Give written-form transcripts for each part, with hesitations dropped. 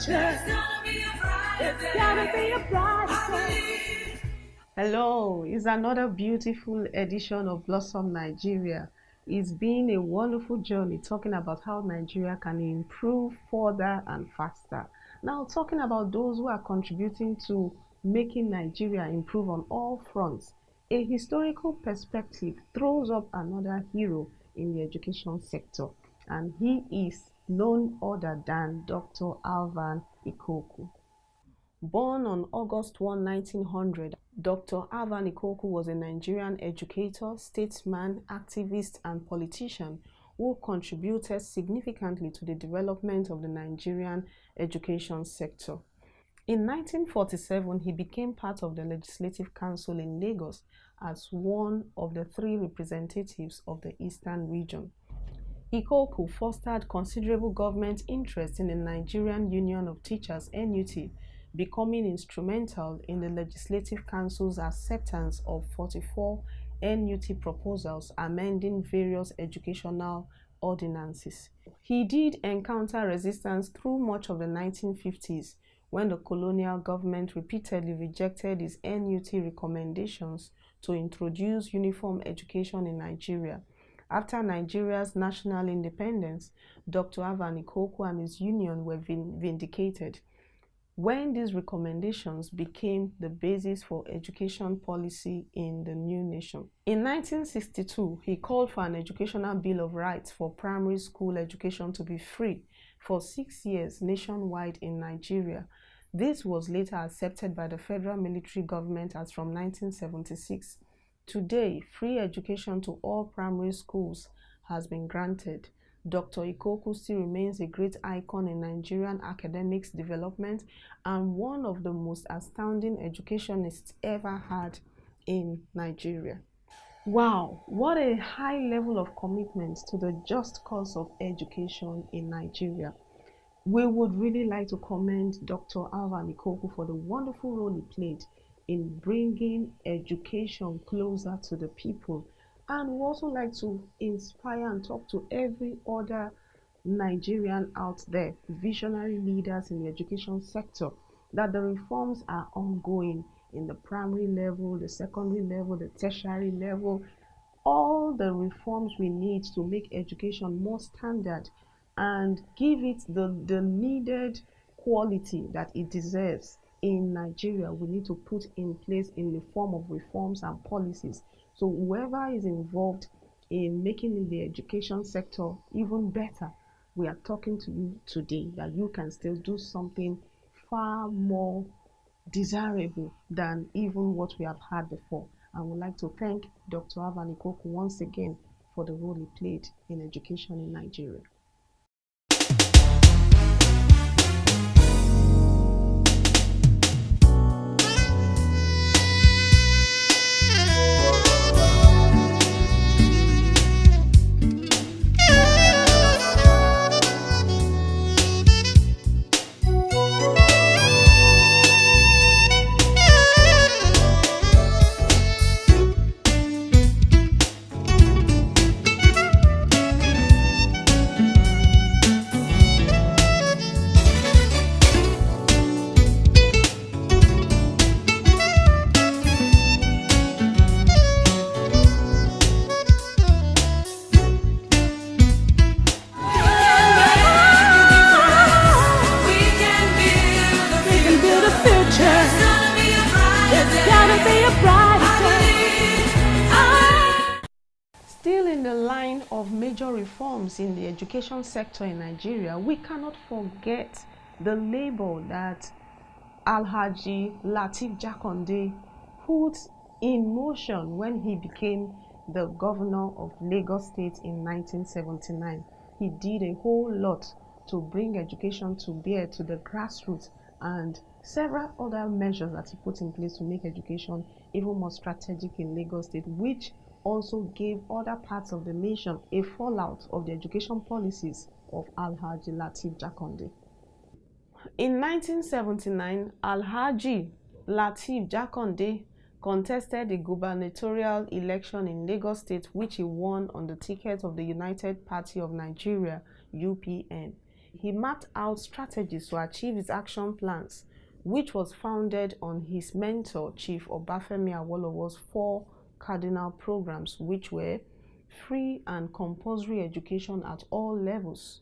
future. It's gonna be a brighter. Hello, it's another beautiful edition of Blossom Nigeria. It's been a wonderful journey talking about how Nigeria can improve further and faster. Now, talking about those who are contributing to making Nigeria improve on all fronts, a historical perspective throws up another hero in the education sector, and he is none other than Dr. Alvan Ikoku. Born on August 1, 1900, Dr. Alvan Ikoku was a Nigerian educator, statesman, activist, and politician who contributed significantly to the development of the Nigerian education sector. In 1947, he became part of the Legislative Council in Lagos as one of the 3 representatives of the Eastern region. Ikoku fostered considerable government interest in the Nigerian Union of Teachers (NUT), becoming instrumental in the Legislative Council's acceptance of 44 NUT proposals amending various educational ordinances. He did encounter resistance through much of the 1950s when the colonial government repeatedly rejected his NUT recommendations to introduce uniform education in Nigeria. After Nigeria's national independence, Dr. Alvan Ikoku and his union were vindicated when these recommendations became the basis for education policy in the new nation. In 1962, he called for an educational bill of rights for primary school education to be free for 6 years nationwide in Nigeria. This was later accepted by the federal military government as from 1976. Today, free education to all primary schools has been granted. Dr. Ikoku still remains a great icon in Nigerian academics development and one of the most astounding educationists ever had in Nigeria. Wow, what a high level of commitment to the just cause of education in Nigeria. We would really like to commend Dr. Alvan Ikoku for the wonderful role he played in bringing education closer to the people. And we also like to inspire and talk to every other Nigerian out there, visionary leaders in the education sector, that the reforms are ongoing in the primary level, the secondary level, the tertiary level, all the reforms we need to make education more standard and give it the needed quality that it deserves in Nigeria. We need to put in place in the form of reforms and policies. So whoever is involved in making the education sector even better, we are talking to you today that you can still do something far more desirable than even what we have had before. And we'd like to thank Dr. Alvan Ikoku once again for the role he played in education in Nigeria. Still in the line of major reforms in the education sector in Nigeria, we cannot forget the labor that Alhaji Lateef Jakande put in motion when he became the governor of Lagos State in 1979. He did a whole lot to bring education to bear to the grassroots and several other measures that he put in place to make education even more strategic in Lagos State, which also gave other parts of the nation a fallout of the education policies of Alhaji Lateef Jakande. In 1979, Alhaji Lateef Jakande contested the gubernatorial election in Lagos State, which he won on the ticket of the United Party of Nigeria, UPN. He mapped out strategies to achieve his action plans, which was founded on his mentor, Chief Obafemi Awolowo's 4 cardinal programs, which were free and compulsory education at all levels.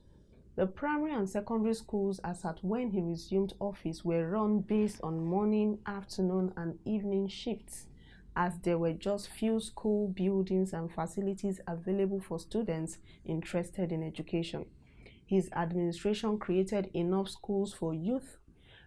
The primary and secondary schools, as at when he resumed office, were run based on morning, afternoon, and evening shifts, as there were just few school buildings and facilities available for students interested in education. His administration created enough schools for youth,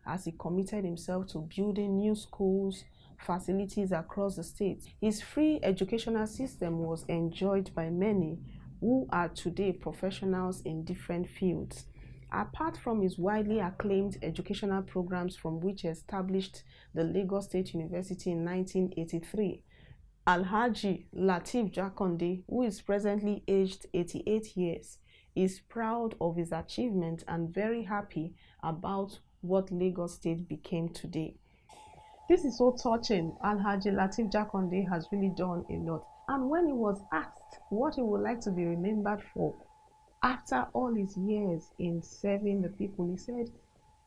as he committed himself to building new schools, facilities across the state. His free educational system was enjoyed by many who are today professionals in different fields. Apart from his widely acclaimed educational programs, from which he established the Lagos State University in 1983, Alhaji Lateef Jakande, who is presently aged 88 years, is proud of his achievement and very happy about what Lagos State became today. This is so touching. Alhaji Lateef Jakande has really done a lot. And when he was asked what he would like to be remembered for after all his years in serving the people, he said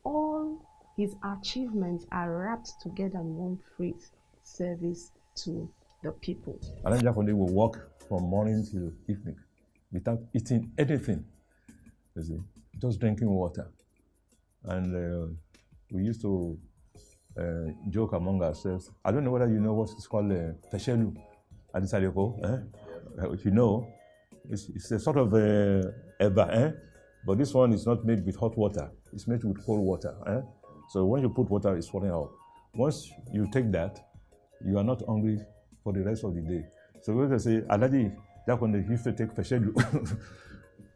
all his achievements are wrapped together in one phrase: service to the people. Alhaji Jakande will work from morning till evening without eating anything, you see, just drinking water. And we used to joke among ourselves. I don't know whether you know what is called feshelu at this Ikoku. If you know, it's a sort of eba, but this one is not made with hot water. It's made with cold water. So when you put water, it's falling out. Once you take that, you are not hungry for the rest of the day. So when they say, Alhaji Jakande used to take feshelu,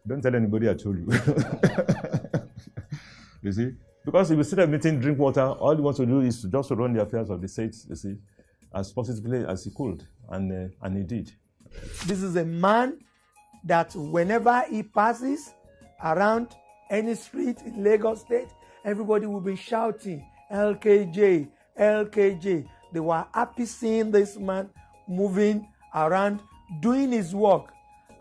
don't tell anybody I told you. You see? Because if you sit at a meeting, drink water, all you want to do is just to run the affairs of the state, you see, as positively as he could, and he did. This is a man that whenever he passes around any street in Lagos State, everybody will be shouting, LKJ, LKJ. They were happy seeing this man moving around, doing his work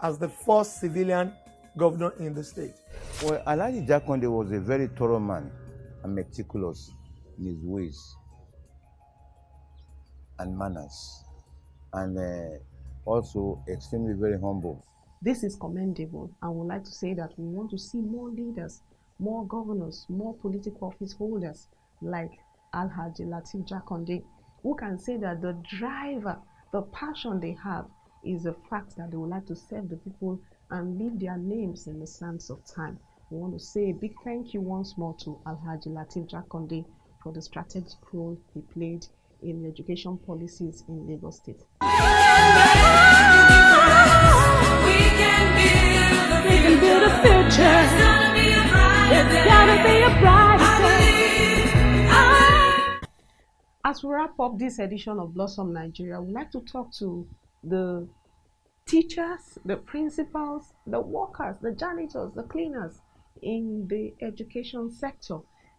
as the first civilian governor in the state. Well, Alhaji Jakande was a very thorough man and meticulous in his ways and manners, and also extremely very humble. This is commendable. I would like to say that we want to see more leaders, more governors, more political office holders like Alhaji Lateef Jakande, who can say that the driver, the passion they have is the fact that they would like to serve the people and leave their names in the sands of time. We want to say a big thank you once more to Alhaji Lateef Jakande for the strategic role he played in education policies in Lagos State. We can build a future. It's gonna be a bright day. As we wrap up this edition of Blossom Nigeria, we'd like to talk to the teachers, the principals, the workers, the janitors, the cleaners in the education sector.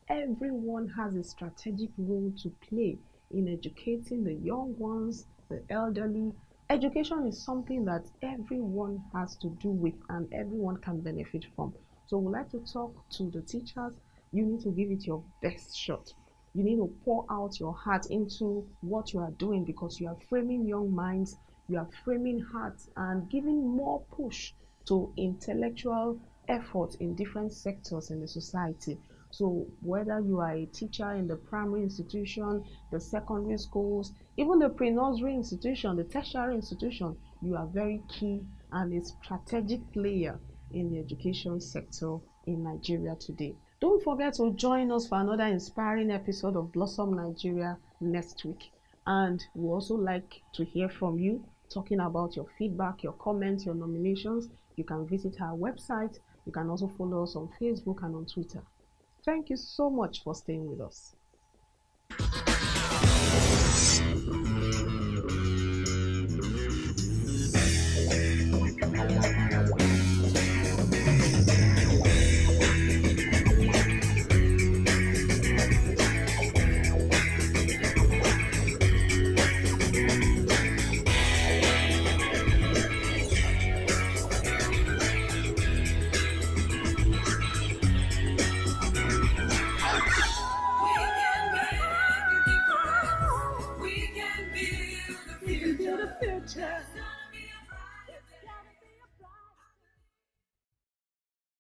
Everyone has a strategic role to play in educating the young ones, the elderly. Education is something that everyone has to do with and everyone can benefit from. So we'd like to talk to the teachers. You need to give it your best shot. You need to pour out your heart into what you are doing, because you are framing young minds, you are framing hearts and giving more push to intellectual effort in different sectors in the society. So whether you are a teacher in the primary institution, the secondary schools, even the pre-nursery institution, the tertiary institution, you are very key and a strategic player in the education sector in Nigeria today. Don't forget to join us for another inspiring episode of Blossom Nigeria next week. And we also like to hear from you, talking about your feedback, your comments, your nominations. You can visit our website. You can also follow us on Facebook and on Twitter. Thank you so much for staying with us.